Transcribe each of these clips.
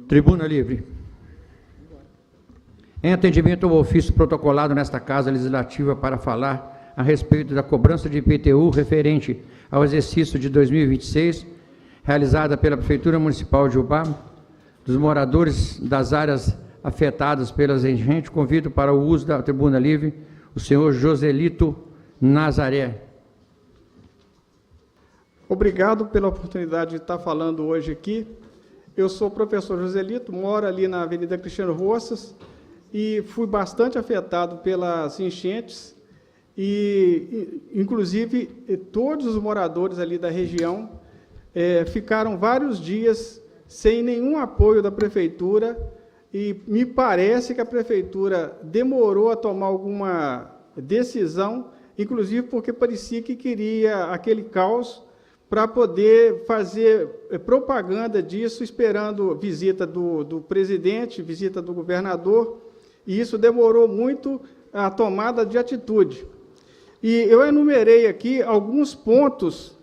Tribuna livre. Em atendimento ao ofício protocolado nesta Casa Legislativa para falar a respeito da cobrança de IPTU referente ao exercício de 2026, realizada pela Prefeitura Municipal de Ubá, dos moradores das áreas afetadas pelas enchentes, convido para o uso da tribuna livre o senhor Joselito Nazaré. Obrigado pela oportunidade de estar falando hoje aqui. Eu sou o professor Joselito, moro ali na Avenida Cristiano Roças e fui bastante afetado pelas enchentes e, inclusive, todos os moradores ali da região ficaram vários dias sem nenhum apoio da Prefeitura e me parece que a Prefeitura demorou a tomar alguma decisão, inclusive porque parecia que queria aquele caos para poder fazer propaganda disso, esperando visita do presidente, visita do governador, e isso demorou muito a tomada de atitude. E eu enumerei aqui alguns pontos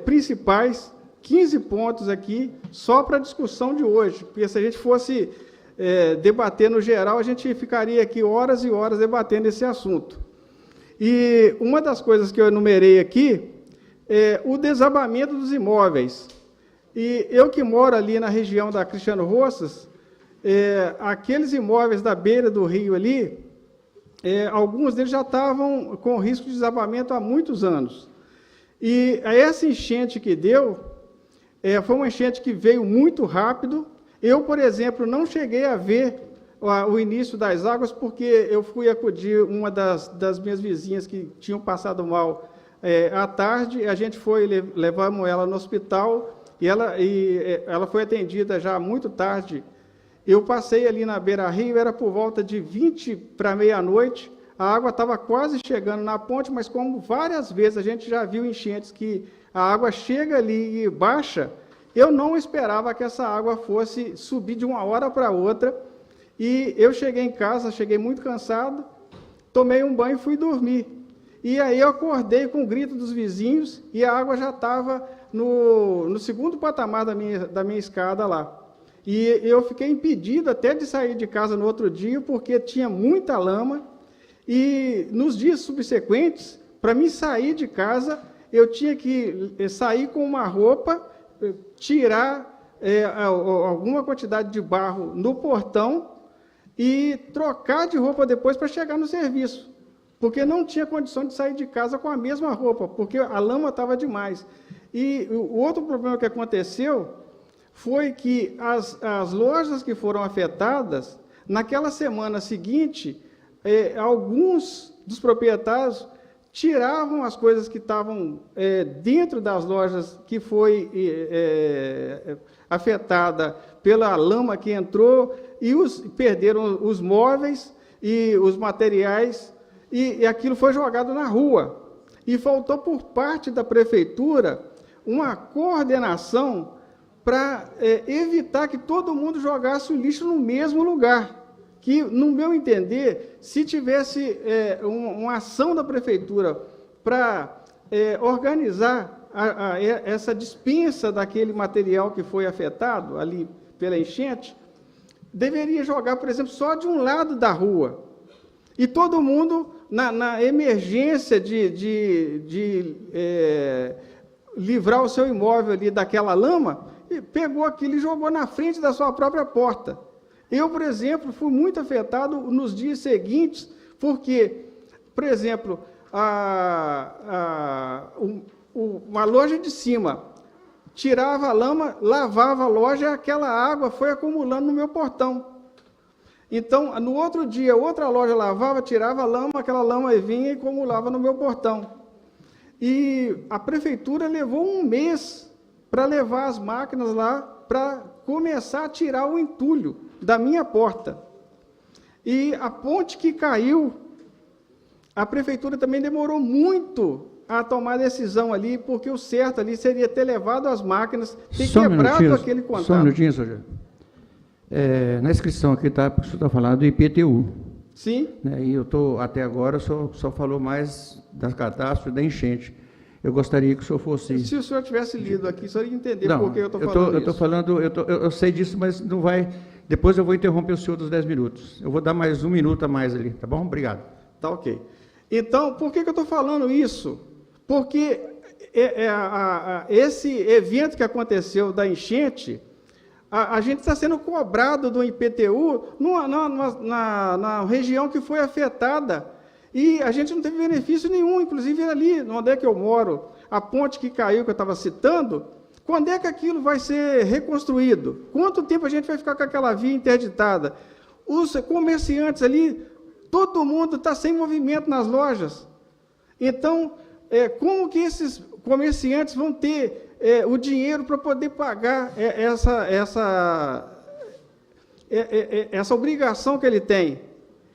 principais, 15 pontos aqui, só para a discussão de hoje, porque se a gente fosse debater no geral, a gente ficaria aqui horas e horas debatendo esse assunto. E uma das coisas que eu enumerei aqui é o desabamento dos imóveis. E eu que moro ali na região da Cristiano Roças, aqueles imóveis da beira do rio ali, alguns deles já estavam com risco de desabamento há muitos anos. E essa enchente que deu, foi uma enchente que veio muito rápido. Eu, por exemplo, não cheguei a ver o início das águas, porque eu fui acudir uma das minhas vizinhas que tinham passado mal à tarde, a gente foi, levamos ela no hospital, e ela foi atendida já muito tarde. Eu passei ali na beira-rio, era por volta de 20 para meia-noite, a água estava quase chegando na ponte, mas como várias vezes a gente já viu enchentes que a água chega ali e baixa, eu não esperava que essa água fosse subir de uma hora para outra, e eu cheguei em casa, cheguei muito cansado, tomei um banho e fui dormir. E aí eu acordei com o grito dos vizinhos e a água já estava no segundo patamar da minha escada lá. E eu fiquei impedido até de sair de casa no outro dia, porque tinha muita lama. E nos dias subsequentes, para mim sair de casa, eu tinha que sair com uma roupa, tirar alguma quantidade de barro no portão e trocar de roupa depois para chegar no serviço, porque não tinha condição de sair de casa com a mesma roupa, porque a lama estava demais. E o outro problema que aconteceu foi que as lojas que foram afetadas, naquela semana seguinte, alguns dos proprietários tiravam as coisas que estavam dentro das lojas que foi afetada pela lama que entrou, e perderam os móveis e os materiais, e aquilo foi jogado na rua. E faltou por parte da Prefeitura uma coordenação para evitar que todo mundo jogasse o lixo no mesmo lugar. Que, no meu entender, se tivesse uma ação da Prefeitura para organizar essa dispensa daquele material que foi afetado ali pela enchente, deveria jogar, por exemplo, só de um lado da rua. E todo mundo, na emergência de livrar o seu imóvel ali daquela lama, pegou aquilo e jogou na frente da sua própria porta. Eu, por exemplo, fui muito afetado nos dias seguintes, porque, por exemplo, uma loja de cima tirava a lama, lavava a loja, aquela água foi acumulando no meu portão. Então, no outro dia, outra loja lavava, tirava a lama, aquela lama vinha e acumulava no meu portão. E a Prefeitura levou um mês para levar as máquinas lá para começar a tirar o entulho da minha porta. E a ponte que caiu, a Prefeitura também demorou muito a tomar a decisão ali, porque o certo ali seria ter levado as máquinas, ter quebrado aquele contato. Só um minutinho, senhor. Na inscrição aqui, o senhor está falando do IPTU. Sim. E eu estou, até agora, só falou mais das catástrofes da enchente. Eu gostaria que o senhor fosse... Se o senhor tivesse lido aqui, o senhor ia entender Não, por que eu estou falando isso. Eu sei disso, mas não vai... Depois eu vou interromper o senhor dos 10 minutos. Eu vou dar mais 1 minuto a mais ali, tá bom? Obrigado. Tá ok. Então, por que eu estou falando isso? Porque esse evento que aconteceu da enchente, a gente está sendo cobrado do IPTU na região que foi afetada, e a gente não teve benefício nenhum, inclusive ali, onde é que eu moro, a ponte que caiu, que eu estava citando, quando é que aquilo vai ser reconstruído? Quanto tempo a gente vai ficar com aquela via interditada? Os comerciantes ali, todo mundo está sem movimento nas lojas. Então, como que esses comerciantes vão ter o dinheiro para poder pagar essa obrigação que ele tem?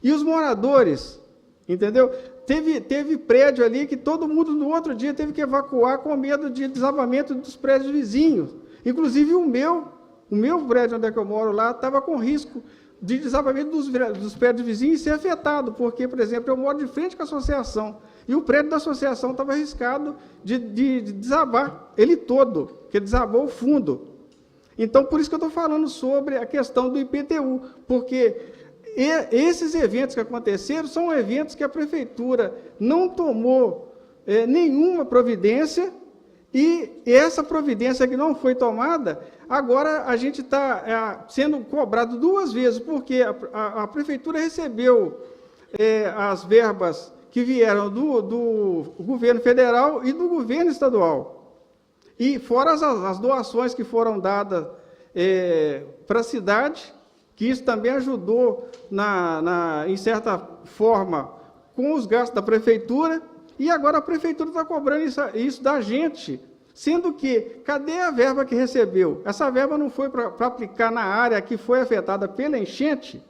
E os moradores, entendeu? Teve prédio ali que todo mundo no outro dia teve que evacuar com medo de desabamento dos prédios vizinhos. Inclusive o meu prédio onde é que eu moro lá estava com risco de desabamento dos prédios vizinhos e ser afetado, porque, por exemplo, eu moro de frente com a associação, e o prédio da associação estava arriscado de desabar ele todo, porque desabou o fundo. Então, por isso que eu estou falando sobre a questão do IPTU, porque esses eventos que aconteceram são eventos que a prefeitura não tomou nenhuma providência, e essa providência que não foi tomada, agora a gente está sendo cobrado 2 vezes, porque a prefeitura recebeu as verbas que vieram do governo federal e do governo estadual. E fora as doações que foram dadas para a cidade, que isso também ajudou, em certa forma, com os gastos da prefeitura, e agora a prefeitura está cobrando isso da gente, sendo que, cadê a verba que recebeu? Essa verba não foi para aplicar na área que foi afetada pela enchente?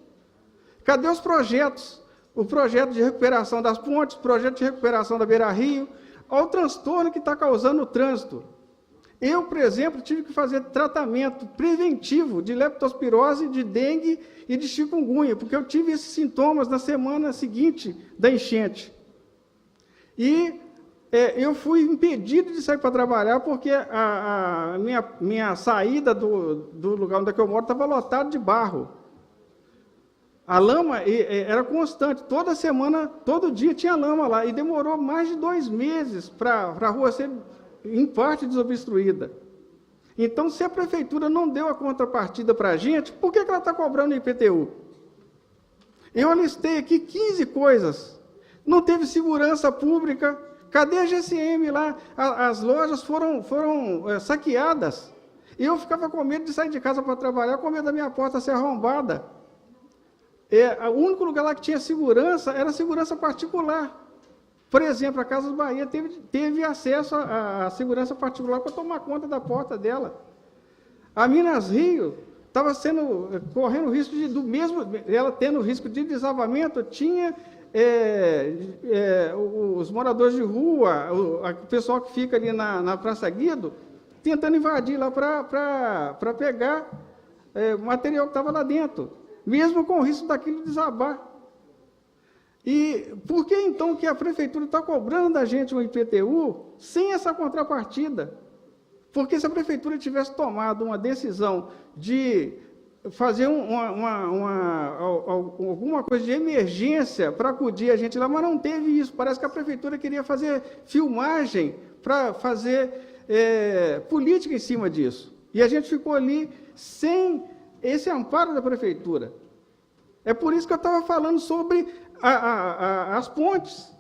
Cadê os projetos? O projeto de recuperação das pontes, o projeto de recuperação da beira-rio, olha o transtorno que está causando o trânsito. Eu, por exemplo, tive que fazer tratamento preventivo de leptospirose, de dengue e de chikungunya, porque eu tive esses sintomas na semana seguinte da enchente. E eu fui impedido de sair para trabalhar, porque a minha saída do lugar onde eu moro estava lotado de barro. A lama era constante, toda semana, todo dia tinha lama lá, e demorou mais de 2 meses para a rua ser, em parte, desobstruída. Então, se a prefeitura não deu a contrapartida para a gente, por que ela está cobrando o IPTU? Eu alistei aqui 15 coisas. Não teve segurança pública. Cadê a GCM lá? As lojas foram saqueadas. E eu ficava com medo de sair de casa para trabalhar, com medo da minha porta ser arrombada. O único lugar lá que tinha segurança era segurança particular. Por exemplo, a Casas Bahia teve acesso à segurança particular para tomar conta da porta dela. A Minas Rio estava correndo risco ela tendo risco de desabamento, tinha os moradores de rua, o pessoal que fica ali na Praça Guido, tentando invadir lá para pegar o material que estava lá dentro, mesmo com o risco daquilo desabar. E por que, então, que a prefeitura está cobrando da gente um IPTU sem essa contrapartida? Porque se a prefeitura tivesse tomado uma decisão de fazer alguma coisa de emergência para acudir a gente lá, mas não teve isso. Parece que a prefeitura queria fazer filmagem para fazer política em cima disso. E a gente ficou ali sem esse amparo da prefeitura. É por isso que eu estava falando sobre as pontes,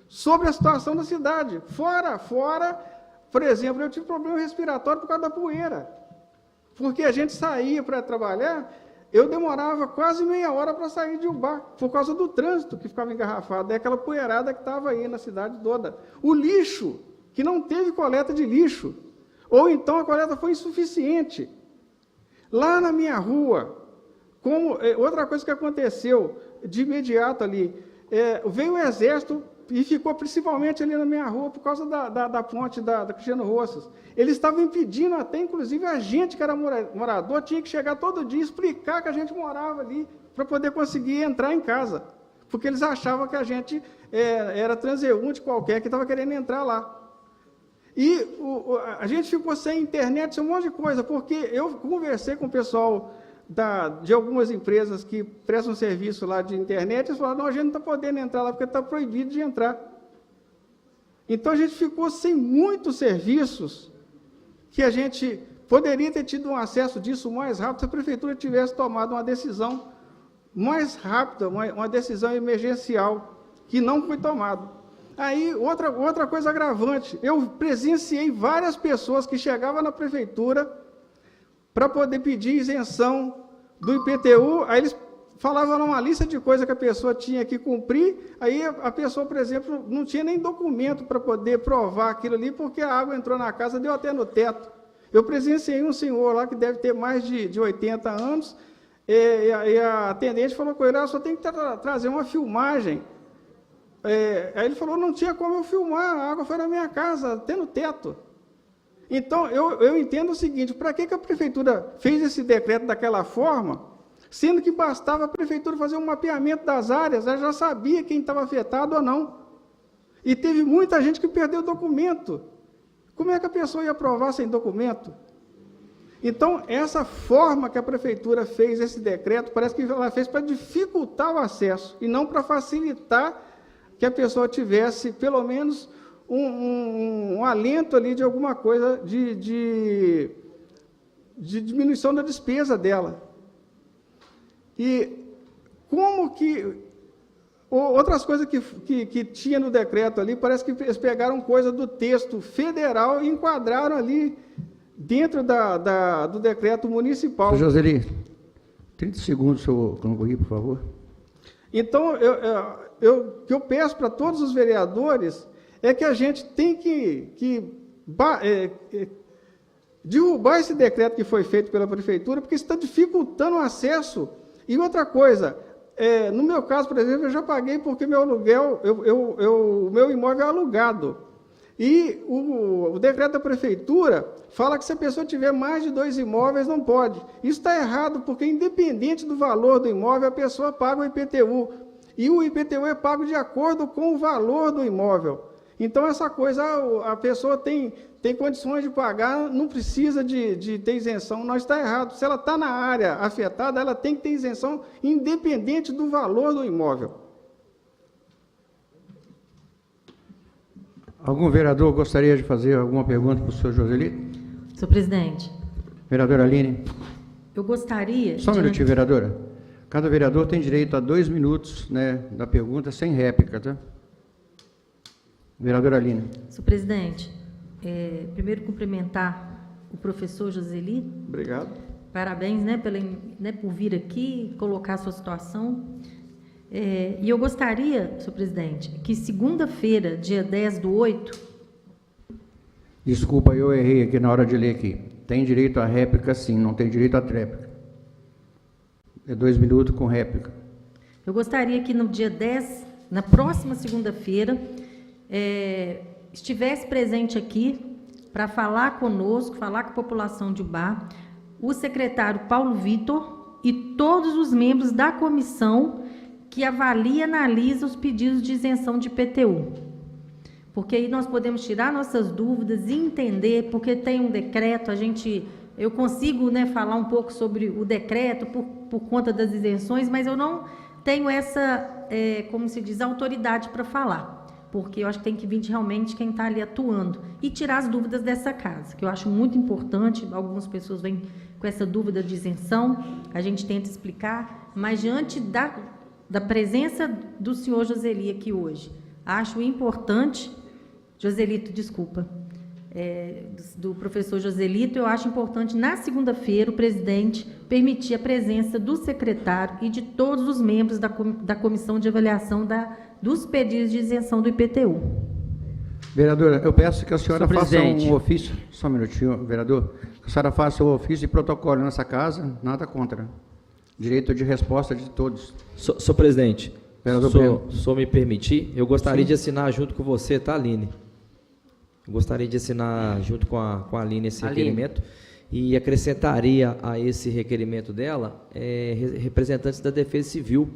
sobre a situação da cidade. Fora, por exemplo, eu tive problema respiratório por causa da poeira. Porque a gente saía para trabalhar, eu demorava quase meia hora para sair de um bar, por causa do trânsito que ficava engarrafado, é aquela poeirada que estava aí na cidade toda. O lixo, que não teve coleta de lixo, ou então a coleta foi insuficiente. Lá na minha rua, outra coisa que aconteceu de imediato ali, veio o exército e ficou principalmente ali na minha rua por causa da ponte da Cristiano Roças. Eles estavam impedindo até, inclusive, a gente que era morador, tinha que chegar todo dia e explicar que a gente morava ali, para poder conseguir entrar em casa, porque eles achavam que a gente era transeunte qualquer que estava querendo entrar lá. E a gente ficou sem internet, sem um monte de coisa, porque eu conversei com o pessoal de algumas empresas que prestam serviço lá de internet, eles falaram, não, a gente não está podendo entrar lá, porque está proibido de entrar. Então, a gente ficou sem muitos serviços que a gente poderia ter tido um acesso disso mais rápido se a Prefeitura tivesse tomado uma decisão mais rápida, uma decisão emergencial, que não foi tomada. Aí, outra coisa agravante, eu presenciei várias pessoas que chegavam na Prefeitura para poder pedir isenção do IPTU, aí eles falavam uma lista de coisas que a pessoa tinha que cumprir, aí a pessoa, por exemplo, não tinha nem documento para poder provar aquilo ali, porque a água entrou na casa, deu até no teto. Eu presenciei um senhor lá que deve ter mais de 80 anos, e a atendente falou com ele, só tem que trazer uma filmagem. Aí ele falou, não tinha como eu filmar, a água foi na minha casa, até no teto. Então, eu entendo o seguinte, para que a Prefeitura fez esse decreto daquela forma, sendo que bastava a Prefeitura fazer um mapeamento das áreas, ela já sabia quem estava afetado ou não. E teve muita gente que perdeu o documento. Como é que a pessoa ia aprovar sem documento? Então, essa forma que a Prefeitura fez esse decreto, parece que ela fez para dificultar o acesso, e não para facilitar que a pessoa tivesse, pelo menos, um alento ali de alguma coisa de diminuição da despesa dela. E como que... Outras coisas que tinha no decreto ali, parece que eles pegaram coisa do texto federal e enquadraram ali dentro do decreto municipal. Sr. Joseli, 30 segundos, senhor concluir, por favor. Então, o que eu peço para todos os vereadores é que a gente tem que derrubar esse decreto que foi feito pela Prefeitura, porque isso está dificultando o acesso. E outra coisa, no meu caso, por exemplo, eu já paguei porque meu aluguel, o meu imóvel é alugado. E o decreto da Prefeitura fala que se a pessoa tiver mais de 2 imóveis, não pode. Isso está errado, porque independente do valor do imóvel, a pessoa paga o IPTU. E o IPTU é pago de acordo com o valor do imóvel. Então, essa coisa, a pessoa tem condições de pagar, não precisa de ter isenção, não está errado. Se ela está na área afetada, ela tem que ter isenção independente do valor do imóvel. Algum vereador gostaria de fazer alguma pergunta para o senhor Joseli? Senhor presidente. Vereadora Aline. Eu gostaria... Só um minutinho, vereadora. Cada vereador tem direito a 2 minutos, né, da pergunta, sem réplica, tá? Vereadora Aline. Senhor presidente, primeiro cumprimentar o professor Joseli. Obrigado. Parabéns, por vir aqui e colocar a sua situação. E eu gostaria, senhor presidente, que segunda-feira, dia 10/8... Desculpa, eu errei aqui na hora de ler aqui. Tem direito à réplica, sim, não tem direito à tréplica. É 2 minutos com réplica. Eu gostaria que no dia 10, na próxima segunda-feira, estivesse presente aqui para falar conosco, falar com a população de Ubá, o secretário Paulo Vitor e todos os membros da comissão que avalia e analisa os pedidos de isenção de IPTU. Porque aí nós podemos tirar nossas dúvidas e entender, porque tem um decreto, eu consigo falar um pouco sobre o decreto por conta das isenções, mas eu não tenho essa, como se diz, autoridade para falar, porque eu acho que tem que vir realmente quem está ali atuando e tirar as dúvidas dessa casa, que eu acho muito importante. Algumas pessoas vêm com essa dúvida de isenção, a gente tenta explicar, mas diante da presença do senhor Joseli aqui hoje, acho importante, Joselito, desculpa, do professor Joselito, eu acho importante, na segunda-feira, o presidente permitir a presença do secretário e de todos os membros da comissão de avaliação dos pedidos de isenção do IPTU. Vereadora, eu peço que a senhora faça um ofício, só um minutinho, vereador, que a senhora faça o ofício e protocolo nessa casa, nada contra. Direito de resposta de todos. Senhor presidente, só me permitir, eu gostaria Sim. de assinar junto com você, tá, Aline? Eu gostaria de assinar junto com a Aline esse requerimento e acrescentaria a esse requerimento dela representantes da Defesa Civil,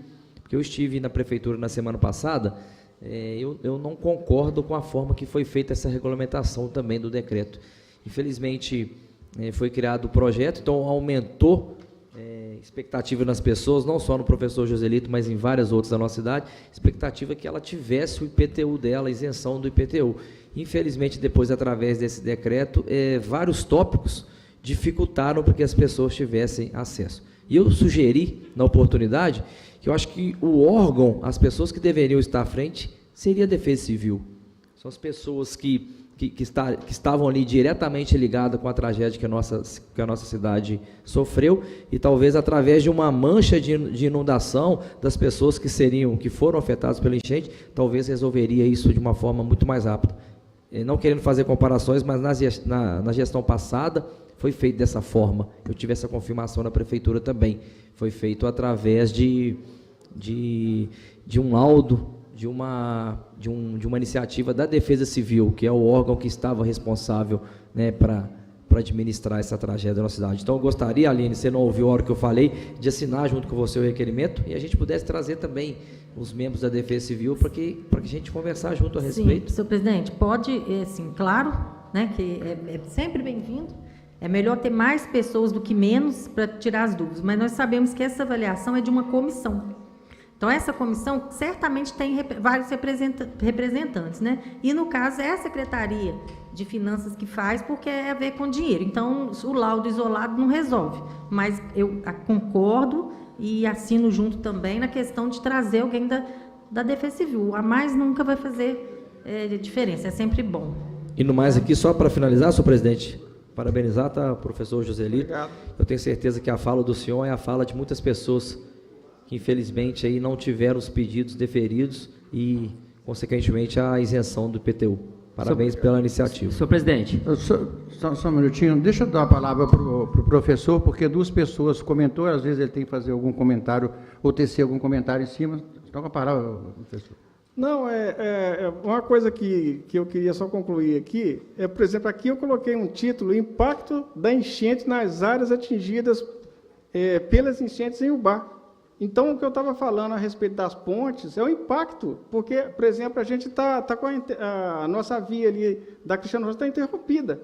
porque eu estive na prefeitura na semana passada eu não concordo com a forma que foi feita essa regulamentação também do decreto. Infelizmente, foi criado o projeto, então aumentou expectativa nas pessoas, não só no professor Joselito, mas em várias outras da nossa cidade, expectativa que ela tivesse o IPTU dela, a isenção do IPTU. Infelizmente, depois, através desse decreto, vários tópicos dificultaram para que as pessoas tivessem acesso. E eu sugeri, na oportunidade, que eu acho que o órgão, as pessoas que deveriam estar à frente, seria a Defesa Civil. São as pessoas que estavam ali diretamente ligadas com a tragédia que a nossa cidade sofreu, e talvez através de uma mancha de inundação das pessoas que foram afetadas pela enchente, talvez resolveria isso de uma forma muito mais rápida. Não querendo fazer comparações, mas na gestão passada foi feito dessa forma. Eu tive essa confirmação na prefeitura também. Foi feito através de um laudo, de uma iniciativa da Defesa Civil, que é o órgão que estava responsável, né, para administrar essa tragédia da nossa cidade. Então, eu gostaria, Aline, você não ouviu a hora que eu falei, de assinar junto com você o requerimento, e a gente pudesse trazer também os membros da Defesa Civil para que a gente conversar junto a respeito. Sim, senhor presidente, pode, assim, claro, né, que é sempre bem-vindo. É melhor ter mais pessoas do que menos para tirar as dúvidas, mas nós sabemos que essa avaliação é de uma comissão. Então, essa comissão certamente tem vários representantes, né? E, no caso, é a Secretaria de Finanças que faz, porque é a ver com dinheiro. Então, o laudo isolado não resolve. Mas eu concordo e assino junto também na questão de trazer alguém da Defesa Civil. A mais nunca vai fazer diferença, é sempre bom. E no mais aqui, só para finalizar, senhor presidente, parabenizar, tá, professor Joselito. Obrigado. Eu tenho certeza que a fala do senhor é a fala de muitas pessoas que infelizmente aí não tiveram os pedidos deferidos e, consequentemente, a isenção do IPTU. Parabéns pela iniciativa. Senhor presidente. Só um minutinho, deixa eu dar a palavra para o professor, porque duas pessoas comentou, às vezes ele tem que fazer algum comentário ou tecer algum comentário em cima. Então, a palavra, professor. Não, uma coisa que eu queria só concluir aqui, por exemplo, aqui eu coloquei um título, Impacto da enchente nas áreas atingidas pelas enchentes em Ubá. Então, o que eu estava falando a respeito das pontes é o impacto, porque, por exemplo, a gente está com a nossa via ali da Cristiano Rosa está interrompida.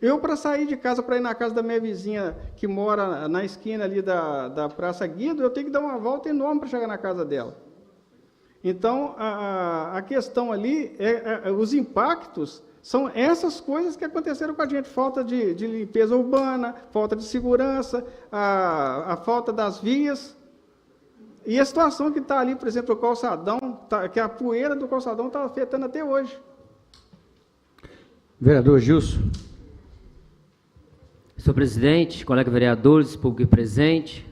Eu, para sair de casa, para ir na casa da minha vizinha, que mora na esquina ali da Praça Guido, eu tenho que dar uma volta enorme para chegar na casa dela. Então, a questão ali, os impactos são essas coisas que aconteceram com a gente, falta de limpeza urbana, falta de segurança, a falta das vias. E a situação que está ali, por exemplo, o calçadão, que a poeira do calçadão está afetando até hoje. Vereador Gilson. Senhor presidente, colega vereadores, público presente,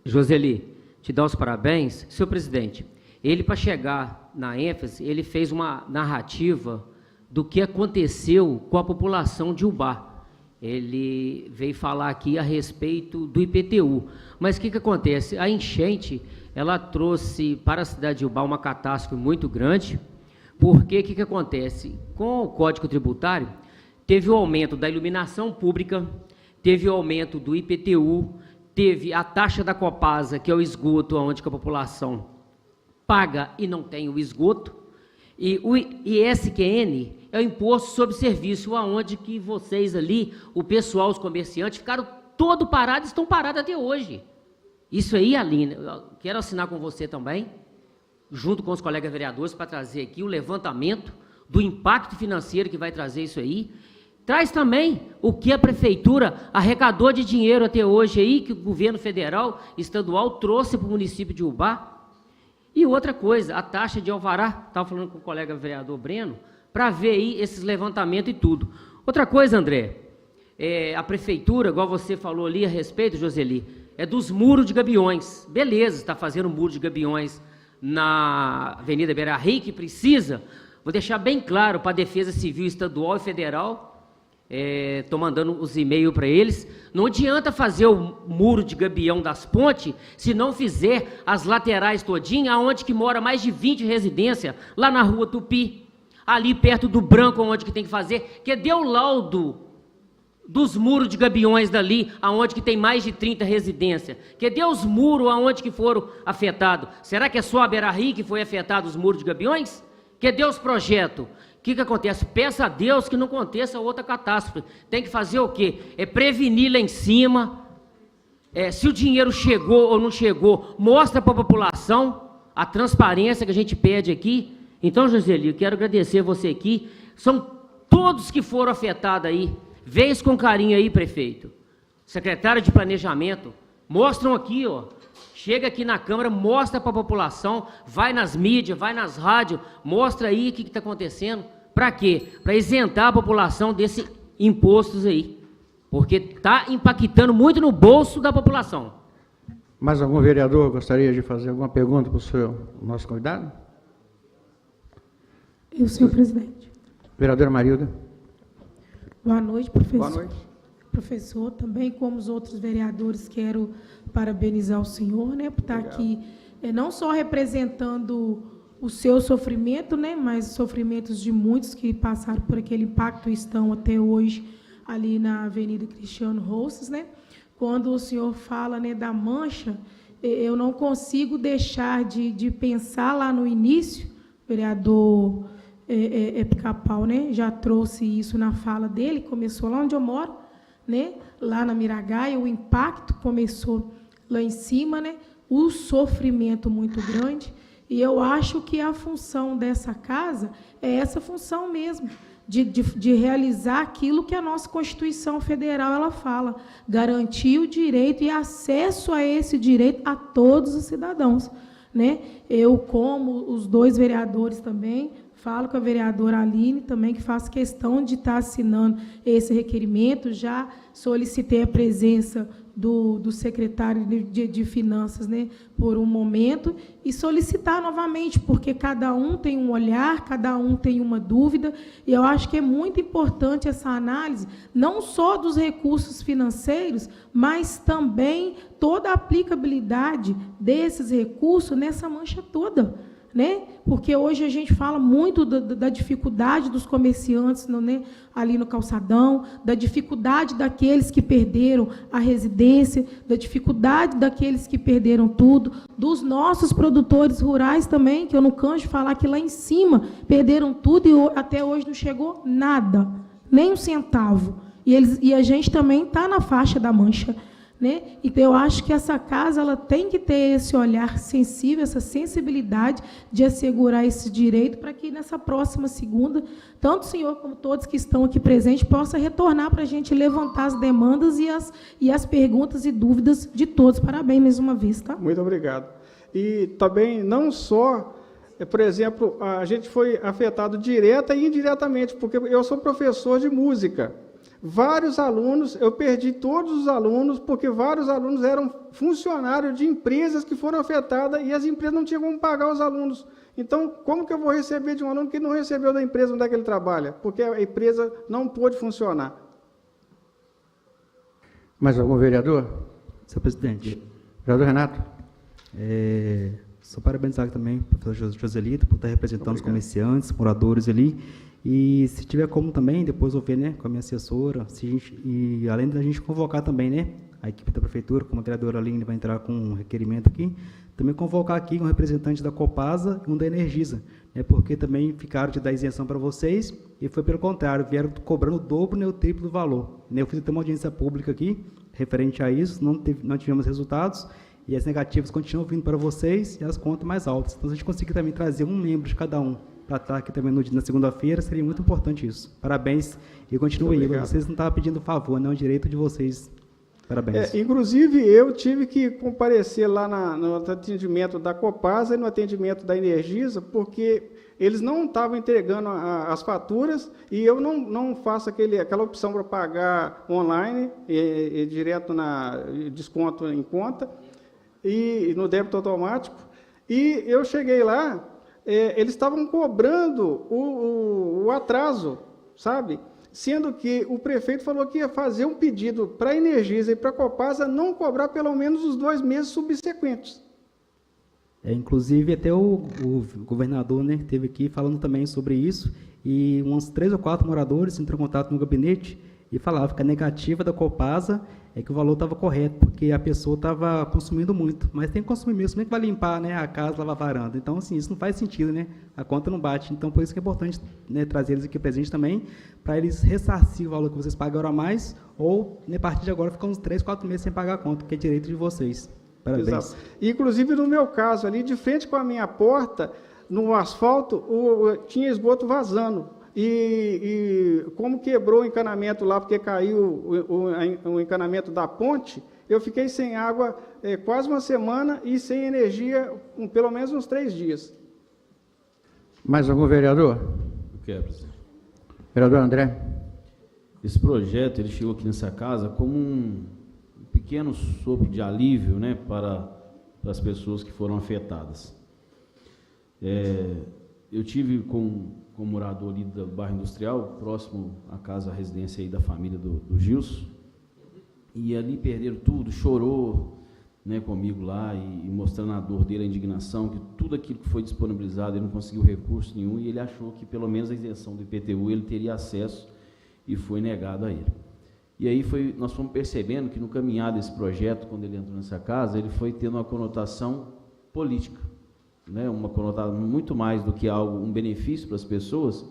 Joseli, te dá os parabéns. Senhor presidente, ele, para chegar na ênfase, ele fez uma narrativa do que aconteceu com a população de Ubá. Ele veio falar aqui a respeito do IPTU. Mas o que acontece? A enchente, ela trouxe para a cidade de Ubá uma catástrofe muito grande, porque o que acontece? Com o Código Tributário, teve o aumento da iluminação pública, teve o aumento do IPTU, teve a taxa da Copasa, que é o esgoto, onde a população paga e não tem o esgoto, e o ISQN é o Imposto sobre Serviço, aonde que vocês ali, o pessoal, os comerciantes, ficaram todo parados, estão parados até hoje. Isso aí, Aline, eu quero assinar com você também, junto com os colegas vereadores, para trazer aqui o levantamento do impacto financeiro que vai trazer isso aí. Traz também o que a prefeitura arrecadou de dinheiro até hoje aí, que o governo federal, estadual, trouxe para o município de Ubá. E outra coisa, a taxa de alvará, estava falando com o colega vereador Breno, para ver aí esses levantamentos e tudo. Outra coisa, André, a prefeitura, igual você falou ali a respeito, Joseli, é dos muros de gabiões. Beleza, está fazendo muro de gabiões na Avenida Beira-Rio, que precisa. Vou deixar bem claro para a Defesa Civil Estadual e Federal, estou mandando os e-mails para eles, não adianta fazer o muro de gabião das pontes se não fizer as laterais todinhas, aonde que mora mais de 20 residências, lá na rua Tupi, ali perto do Branco, onde que tem que fazer, que deu laudo dos muros de Gabiões dali, aonde que tem mais de 30 residências? Cadê os muros aonde que foram afetados? Será que é só a Beira-Rio que foi afetado os muros de Gabiões? Cadê os projetos? O que acontece? Peça a Deus que não aconteça outra catástrofe. Tem que fazer o quê? É prevenir lá em cima. Se o dinheiro chegou ou não chegou, mostra para a população a transparência que a gente pede aqui. Então, Joseli, eu quero agradecer você aqui. São todos que foram afetados aí. Vê isso com carinho aí, prefeito. Secretário de Planejamento, mostram aqui, ó. Chega aqui na Câmara, mostra para a população, vai nas mídias, vai nas rádios, mostra aí o que está acontecendo. Para quê? Para isentar a população desses impostos aí. Porque está impactando muito no bolso da população. Mais algum vereador gostaria de fazer alguma pergunta para o nosso convidado? Eu, senhor presidente. Vereadora Marilda. Boa noite, professor. Boa noite. Professor, também como os outros vereadores, quero parabenizar o senhor, né, por estar aqui, não só representando o seu sofrimento, né, mas os sofrimentos de muitos que passaram por aquele impacto e estão até hoje ali na Avenida Cristiano Roças, né. Quando o senhor fala, né, da mancha, eu não consigo deixar de pensar lá no início, vereador Pica-Pau, né, já trouxe isso na fala dele, começou lá onde eu moro, né, lá na Miragaia, o impacto começou lá em cima, né, o sofrimento muito grande, e eu acho que a função dessa casa é essa função mesmo, de realizar aquilo que a nossa Constituição Federal ela fala, garantir o direito e acesso a esse direito a todos os cidadãos, né? Eu, como os dois vereadores também, falo com a vereadora Aline também, que faz questão de estar assinando esse requerimento, já solicitei a presença do secretário de Finanças, né, por um momento, e solicitar novamente, porque cada um tem um olhar, cada um tem uma dúvida, e eu acho que é muito importante essa análise, não só dos recursos financeiros, mas também toda a aplicabilidade desses recursos nessa mancha toda, né? Porque hoje a gente fala muito da dificuldade dos comerciantes né, ali no calçadão, da dificuldade daqueles que perderam a residência, da dificuldade daqueles que perderam tudo, dos nossos produtores rurais também, que eu não canso de falar que lá em cima perderam tudo e até hoje não chegou nada, nem um centavo. E a gente também está na faixa da mancha. Né? Então, eu acho que essa casa ela tem que ter esse olhar sensível, essa sensibilidade de assegurar esse direito para que nessa próxima segunda, tanto o senhor como todos que estão aqui presentes, possa retornar para a gente levantar as demandas e as perguntas e dúvidas de todos. Parabéns mais uma vez. Tá? Muito obrigado. E também, não só, por exemplo, a gente foi afetado direta e indiretamente, porque eu sou professor de música. Vários alunos, eu perdi todos os alunos, porque vários alunos eram funcionários de empresas que foram afetadas e as empresas não tinham como pagar os alunos. Então, como que eu vou receber de um aluno que não recebeu da empresa onde é que ele trabalha? Porque a empresa não pôde funcionar. Mais algum vereador? Senhor presidente. Vereador Renato. Só parabenizar também o professor Joselito por estar representando os comerciantes, moradores ali. E se tiver como também, depois eu ver, né, com a minha assessora, e além da gente convocar também, né, a equipe da prefeitura, como a vereadora Aline vai entrar com um requerimento aqui, também convocar aqui um representante da Copasa e um da Energisa, né, porque também ficaram de dar isenção para vocês, e foi pelo contrário, vieram cobrando o dobro, né, o triplo do valor. Eu fiz até uma audiência pública aqui, referente a isso, não tivemos resultados, e as negativas continuam vindo para vocês, e as contas mais altas. Então, se a gente conseguir também trazer um membro de cada um, para estar aqui também na segunda-feira, seria muito importante isso. Parabéns e continue aí. Vocês não estavam pedindo favor, não é um direito de vocês. Parabéns. Inclusive, eu tive que comparecer lá no atendimento da Copasa e no atendimento da Energisa, porque eles não estavam entregando as faturas e eu não faço aquela opção para pagar online, direto na desconto em conta, e no débito automático. E eu cheguei lá, eles estavam cobrando o atraso, sabe? Sendo que o prefeito falou que ia fazer um pedido para a Energisa e para a Copasa não cobrar pelo menos os 2 meses subsequentes. Inclusive, até o governador, né, esteve aqui falando também sobre isso, e uns 3 ou 4 moradores entraram em contato no gabinete, e falava que a negativa da Copasa é que o valor estava correto, porque a pessoa estava consumindo muito. Mas tem que consumir mesmo, nem que vai limpar, né, a casa, lavar a varanda. Então, assim, isso não faz sentido, né? A conta não bate. Então, por isso que é importante, né, trazer eles aqui presente também, para eles ressarcir o valor que vocês pagaram a mais, ou, né, a partir de agora, ficar uns 3, 4 meses sem pagar a conta, que é direito de vocês. Parabéns. Exato. Inclusive, no meu caso, ali, de frente com a minha porta, no asfalto, tinha esgoto vazando. E como quebrou o encanamento lá, porque caiu o encanamento da ponte, eu fiquei sem água quase uma semana e sem energia pelo menos uns 3 dias. Mais algum vereador? Eu quero, presidente. Vereador André. Esse projeto ele chegou aqui nessa casa como um pequeno sopro de alívio, né, para as pessoas que foram afetadas. Eu tive com morador ali do bairro industrial, próximo à casa, à residência aí da família do Gilson, e ali perderam tudo, chorou, né, comigo lá, e mostrando a dor dele, a indignação, que tudo aquilo que foi disponibilizado, ele não conseguiu recurso nenhum, e ele achou que pelo menos a isenção do IPTU ele teria acesso, e foi negado a ele. E aí nós fomos percebendo que no caminhar desse projeto, quando ele entrou nessa casa, ele foi tendo uma conotação política, né, uma conotação muito mais do que um benefício para as pessoas,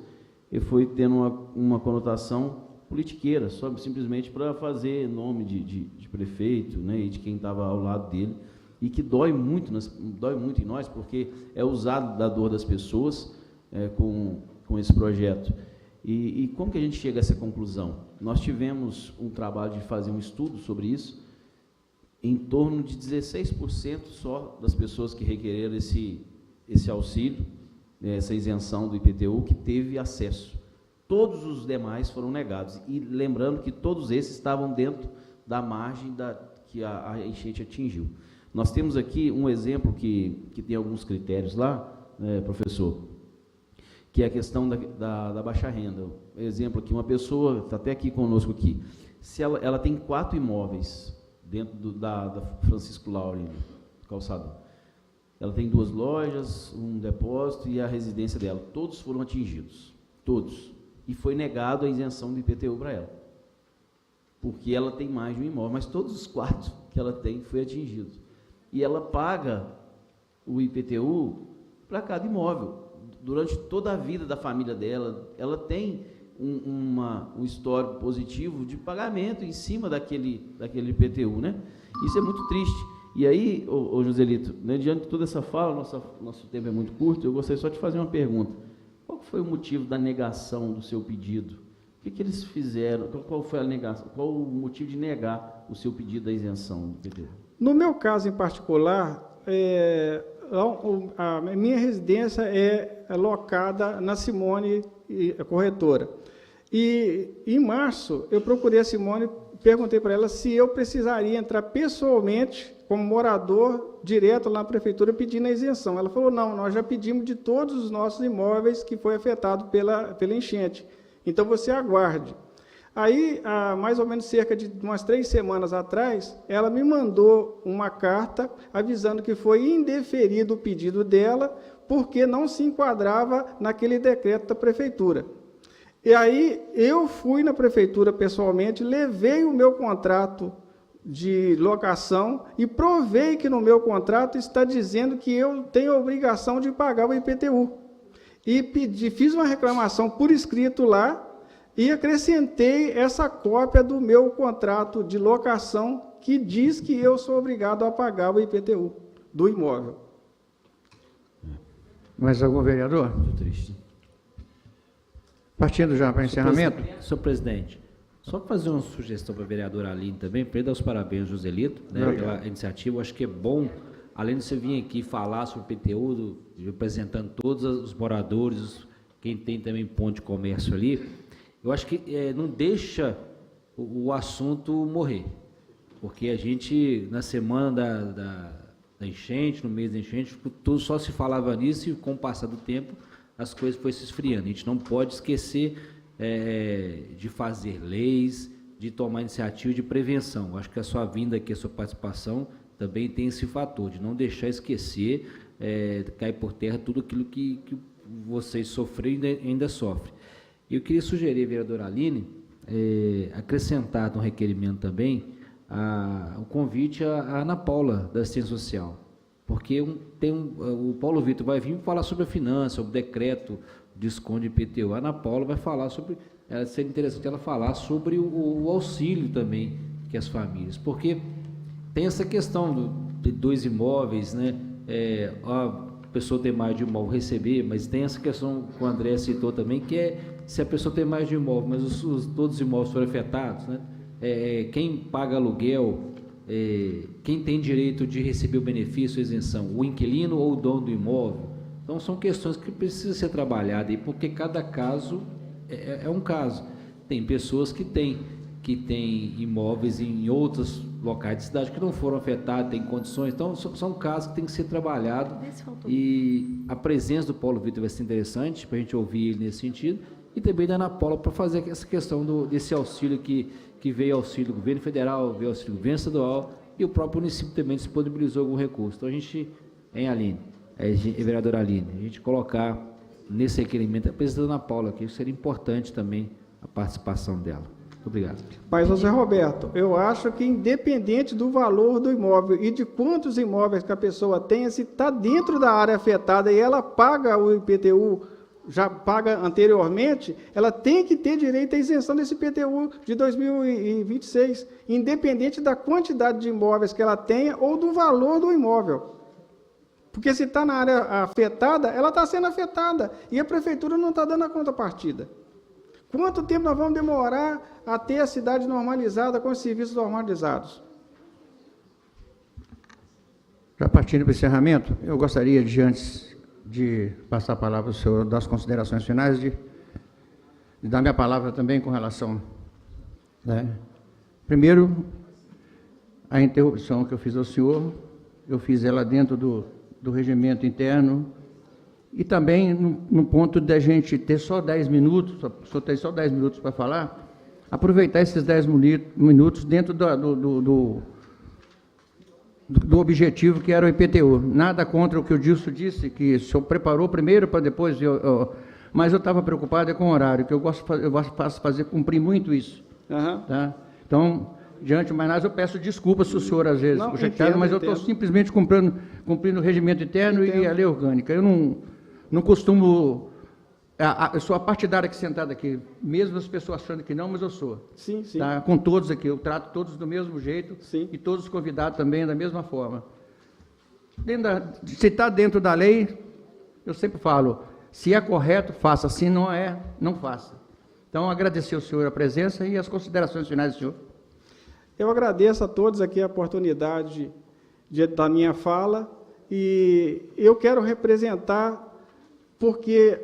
ele foi tendo uma conotação politiqueira, simplesmente para fazer nome de prefeito, né, e de quem estava ao lado dele, e que dói muito em nós, porque é usado da dor das pessoas com esse projeto. E como que a gente chega a essa conclusão? Nós tivemos um trabalho de fazer um estudo sobre isso, em torno de 16% só das pessoas que requereram esse auxílio, essa isenção do IPTU, que teve acesso. Todos os demais foram negados. E lembrando que todos esses estavam dentro da margem que a enchente atingiu. Nós temos aqui um exemplo que tem alguns critérios lá, professor, que é a questão da baixa renda. Exemplo aqui, uma pessoa, está até aqui conosco aqui, se ela tem 4 imóveis dentro da Francisco Laure, calçadão. Ela tem 2 lojas, um depósito e a residência dela. Todos foram atingidos, todos. E foi negado a isenção do IPTU para ela, porque ela tem mais de um imóvel, mas todos os 4 que ela tem foi atingido. E ela paga o IPTU para cada imóvel. Durante toda a vida da família dela, ela tem um histórico positivo de pagamento em cima daquele IPTU, né? Isso é muito triste. E aí, ô Joselito, né, diante de toda essa fala, nosso tempo é muito curto, eu gostaria só de fazer uma pergunta. Qual foi o motivo da negação do seu pedido? O que eles fizeram? Qual foi a negação? Qual o motivo de negar o seu pedido da isenção do IPTU? No meu caso em particular, a minha residência é locada na Simone Corretora. E em março eu procurei a Simone, perguntei para ela se eu precisaria entrar pessoalmente como morador direto lá na prefeitura pedindo a isenção. Ela falou, não, nós já pedimos de todos os nossos imóveis que foi afetado pela enchente. Então você aguarde. Aí, há mais ou menos cerca de umas 3 semanas atrás, ela me mandou uma carta avisando que foi indeferido o pedido dela, porque não se enquadrava naquele decreto da prefeitura. E aí, eu fui na prefeitura pessoalmente, levei o meu contrato de locação e provei que no meu contrato está dizendo que eu tenho a obrigação de pagar o IPTU. E fiz uma reclamação por escrito lá, e acrescentei essa cópia do meu contrato de locação que diz que eu sou obrigado a pagar o IPTU do imóvel. Mais algum vereador? Muito triste. Partindo já para encerramento. Senhor presidente, só fazer uma sugestão para a vereadora Aline também, para ele dar os parabéns ao Joselito, né, pela iniciativa. Eu acho que é bom, além de você vir aqui falar sobre o IPTU, representando todos os moradores, quem tem também ponto de comércio ali, eu acho que não deixa o assunto morrer, porque a gente, na semana da enchente, no mês da enchente, tudo só se falava nisso e com o passar do tempo as coisas foram se esfriando. A gente não pode esquecer de fazer leis, de tomar iniciativa de prevenção. Eu acho que a sua vinda aqui, a sua participação também tem esse fator, de não deixar esquecer, cair por terra tudo aquilo que vocês sofreram e ainda sofrem. Eu queria sugerir, vereadora Aline, acrescentar no requerimento também o convite à Ana Paula, da Assistência Social, porque o Paulo Vitor vai vir falar sobre a finança, sobre o decreto de desconto de IPTU. A Ana Paula vai falar sobre, seria interessante ela falar sobre o auxílio também que as famílias, porque tem essa questão de 2 imóveis, né? A pessoa tem mais de um imóvel receber, mas tem essa questão que o André citou também, que é se a pessoa tem mais de um imóvel, mas todos os imóveis foram afetados, né? Quem paga aluguel, quem tem direito de receber o benefício, a isenção, o inquilino ou o dono do imóvel. Então, são questões que precisam ser trabalhadas, porque cada caso é um caso. Tem pessoas que têm imóveis em outros locais de cidade que não foram afetados, têm condições. Então, são casos que têm que ser trabalhados. E a presença do Paulo Vitor vai ser interessante para a gente ouvir ele nesse sentido. E também da Ana Paula para fazer essa questão desse auxílio que veio auxílio do governo federal, veio auxílio do governo estadual, e o próprio município também disponibilizou algum recurso. Então, a gente, Aline, vereadora Aline, a gente colocar nesse requerimento a presença da Ana Paula, que seria importante também a participação dela. Muito obrigado. Mas, José Roberto, eu acho que independente do valor do imóvel e de quantos imóveis que a pessoa tenha, se está dentro da área afetada e ela paga o IPTU, já paga anteriormente, ela tem que ter direito à isenção desse IPTU de 2026, independente da quantidade de imóveis que ela tenha ou do valor do imóvel. Porque se está na área afetada, ela está sendo afetada e a prefeitura não está dando a contrapartida. Quanto tempo nós vamos demorar a ter a cidade normalizada com os serviços normalizados? Já partindo para o encerramento, eu gostaria de, antes de passar a palavra ao senhor das considerações finais, de dar minha palavra também com relação, né? Primeiro, a interrupção que eu fiz ao senhor, eu fiz ela dentro do regimento interno, e também no ponto da gente ter só 10 minutos, só ter só 10 minutos para falar, aproveitar esses 10 minutos dentro do objetivo que era o IPTU. Nada contra o que o Dilson disse, que o senhor preparou primeiro para depois, mas eu estava preocupado com o horário, que eu gosto de fazer cumprir muito isso. Uhum. Tá? Então, diante de mais nada, eu peço desculpas se o senhor às vezes ficou chateado, mas eu estou simplesmente cumprindo o regimento interno e a lei orgânica. Eu não costumo... Eu sou a partidária aqui sentada aqui, mesmo as pessoas achando que não, mas eu sou. Sim, sim. Tá? Com todos aqui, eu trato todos do mesmo jeito, sim, e todos os convidados também da mesma forma. Se está dentro da lei, eu sempre falo, se é correto, faça, se não é, não faça. Então, agradecer ao senhor a presença e as considerações finais do senhor. Eu agradeço a todos aqui a oportunidade da minha fala, e eu quero representar, porque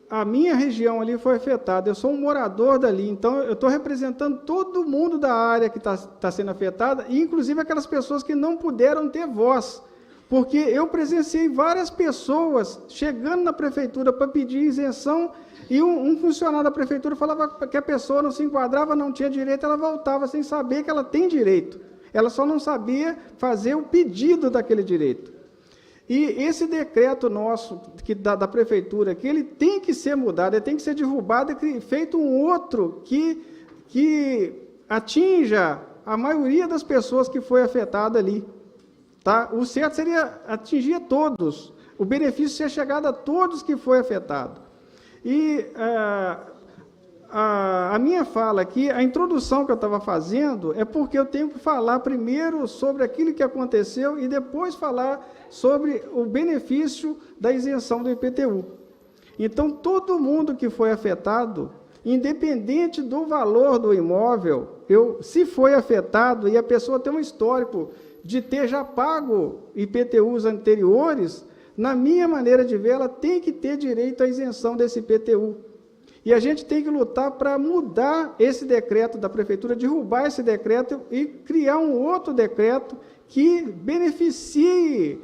a minha região ali foi afetada, eu sou um morador dali, então eu estou representando todo mundo da área que está sendo afetada, e inclusive aquelas pessoas que não puderam ter voz, porque eu presenciei várias pessoas chegando na prefeitura para pedir isenção, e um funcionário da prefeitura falava que a pessoa não se enquadrava, não tinha direito, ela voltava sem saber que ela tem direito, ela só não sabia fazer o pedido daquele direito. E esse decreto nosso, da prefeitura, que ele tem que ser mudado, ele tem que ser derrubado e feito um outro que atinja a maioria das pessoas que foi afetada ali. Tá? O certo seria atingir todos, o benefício ser chegado a todos que foi afetado. E a minha fala aqui, a introdução que eu estava fazendo, é porque eu tenho que falar primeiro sobre aquilo que aconteceu e depois falar sobre o benefício da isenção do IPTU. Então, todo mundo que foi afetado, independente do valor do imóvel, se foi afetado e a pessoa tem um histórico de ter já pago IPTUs anteriores, na minha maneira de ver, ela tem que ter direito à isenção desse IPTU. E a gente tem que lutar para mudar esse decreto da prefeitura, derrubar esse decreto e criar um outro decreto que beneficie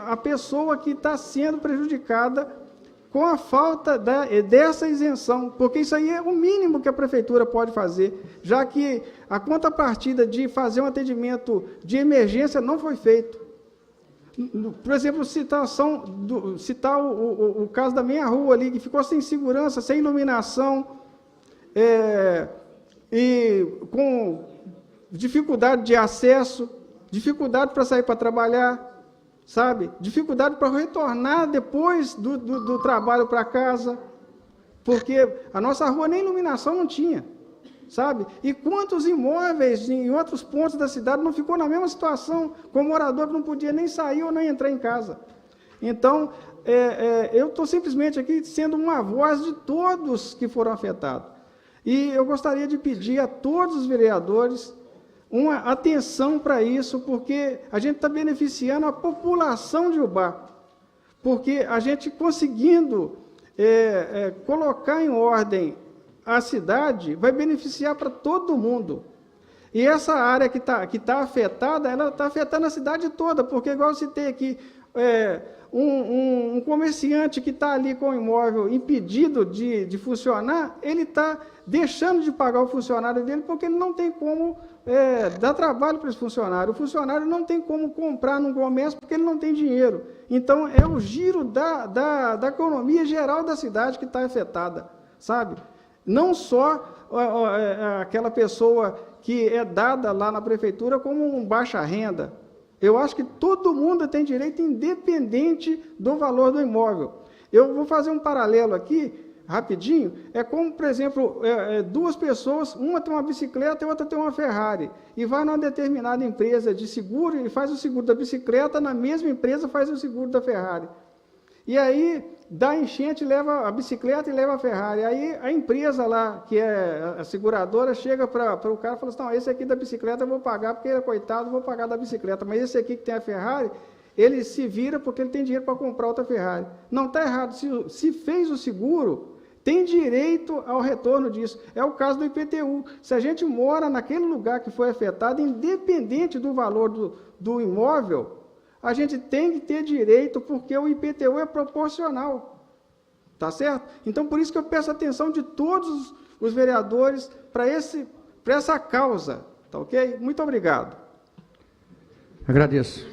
a pessoa que está sendo prejudicada com a falta dessa isenção, porque isso aí é o mínimo que a prefeitura pode fazer, já que a contrapartida de fazer um atendimento de emergência não foi feito. Por exemplo, citar o caso da minha rua ali, que ficou sem segurança, sem iluminação, e com dificuldade de acesso, dificuldade para sair para trabalhar, sabe? Dificuldade para retornar depois do trabalho para casa, porque a nossa rua nem iluminação não tinha, sabe? E quantos imóveis em outros pontos da cidade não ficou na mesma situação, com morador que não podia nem sair ou nem entrar em casa. Então, eu estou simplesmente aqui sendo uma voz de todos que foram afetados. E eu gostaria de pedir a todos os vereadores uma atenção para isso, porque a gente está beneficiando a população de Ubá. Porque a gente conseguindo colocar em ordem a cidade, vai beneficiar para todo mundo. E essa área que tá afetada, ela está afetando a cidade toda, porque, igual eu citei aqui, um comerciante que está ali com o imóvel impedido de funcionar, ele está deixando de pagar o funcionário dele porque ele não tem como dar trabalho para esse funcionário. O funcionário não tem como comprar num comércio porque ele não tem dinheiro. Então, é o giro da economia geral da cidade que está afetada, sabe? Não só aquela pessoa que é dada lá na prefeitura como um baixa renda. Eu acho que todo mundo tem direito independente do valor do imóvel. Eu vou fazer um paralelo aqui, rapidinho. É como, por exemplo, duas pessoas, uma tem uma bicicleta e outra tem uma Ferrari, e vai numa determinada empresa de seguro e faz o seguro da bicicleta, na mesma empresa faz o seguro da Ferrari. E aí, dá enchente, leva a bicicleta e leva a Ferrari. Aí a empresa lá, que é a seguradora, chega para o cara e fala assim, não, esse aqui da bicicleta eu vou pagar, porque ele é coitado, eu vou pagar da bicicleta. Mas esse aqui que tem a Ferrari, ele se vira porque ele tem dinheiro para comprar outra Ferrari. Não está errado. Se fez o seguro, tem direito ao retorno disso. É o caso do IPTU. Se a gente mora naquele lugar que foi afetado, independente do valor do imóvel, a gente tem que ter direito, porque o IPTU é proporcional. Tá certo? Então, por isso que eu peço a atenção de todos os vereadores para essa causa. Tá ok? Muito obrigado. Agradeço.